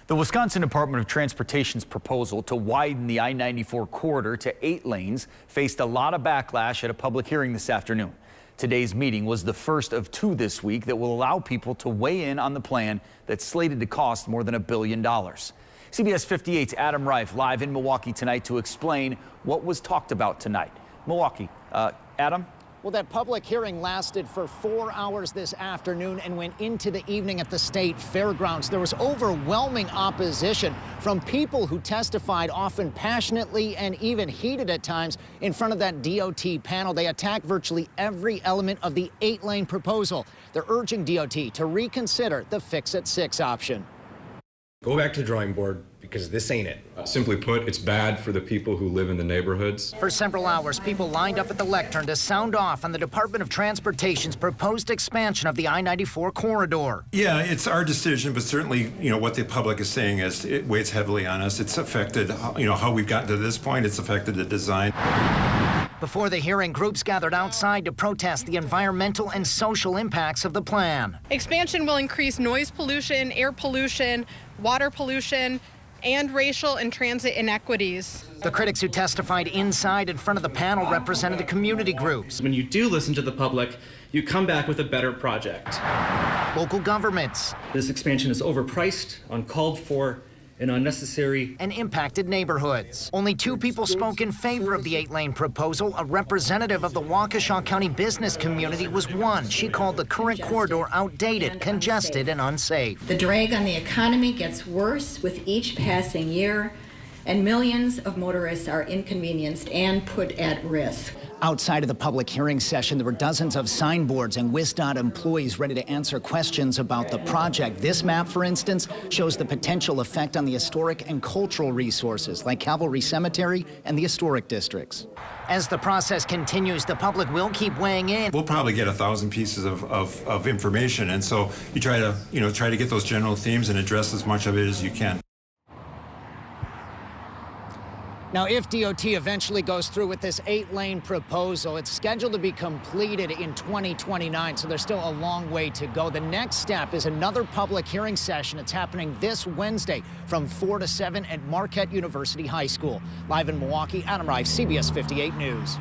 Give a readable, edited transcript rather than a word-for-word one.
The Wisconsin Department of Transportation's proposal to widen the I-94 corridor to 8 lanes faced a lot of backlash at a public hearing this afternoon. Today's meeting was the first of 2 this week that will allow people to weigh in on the plan that's slated to cost more than $1 billion. CBS 58's Adam Reif live in Milwaukee tonight to explain what was talked about tonight. Milwaukee, Adam? Well, that public hearing lasted for 4 hours this afternoon and went into the evening at the state fairgrounds. There was overwhelming opposition from people who testified often passionately and even heated at times in front of that DOT panel. They attacked virtually every element of the 8-lane proposal. They're urging DOT to reconsider the fix at 6 option. Go back to the drawing board because this ain't it. Simply put, it's bad for the people who live in the neighborhoods. For several hours, people lined up at the lectern to sound off on the Department of Transportation's proposed expansion of the I-94 corridor. Yeah, it's our decision, but certainly, what the public is saying is it weighs heavily on us. It's affected, how we've gotten to this point. It's affected the design. Before the hearing, groups gathered outside to protest the environmental and social impacts of the plan. Expansion will increase noise pollution, air pollution, water pollution, and racial and transit inequities. The critics who testified inside in front of the panel represented the community groups. When you do listen to the public, you come back with a better project. Local governments. This expansion is overpriced, uncalled for, and unnecessary. And impacted neighborhoods. Only 2 people spoke in favor of the 8-lane proposal. A representative of the Waukesha County business community was one. She called the current corridor outdated, congested, and unsafe. The drag on the economy gets worse with each passing year, and millions of motorists are inconvenienced and put at risk. Outside of the public hearing session, there were dozens of signboards and WisDOT employees ready to answer questions about the project. This map, for instance, shows the potential effect on the historic and cultural resources like Cavalry Cemetery and the historic districts. As the process continues, the public will keep weighing in. We'll probably get 1,000 pieces of information, and so you try to get those general themes and address as much of it as you can. Now, if DOT eventually goes through with this 8-lane proposal, it's scheduled to be completed in 2029, so there's still a long way to go. The next step is another public hearing session. It's happening this Wednesday from 4 to 7 at Marquette University High School. Live in Milwaukee, Adam Reif, CBS 58 News.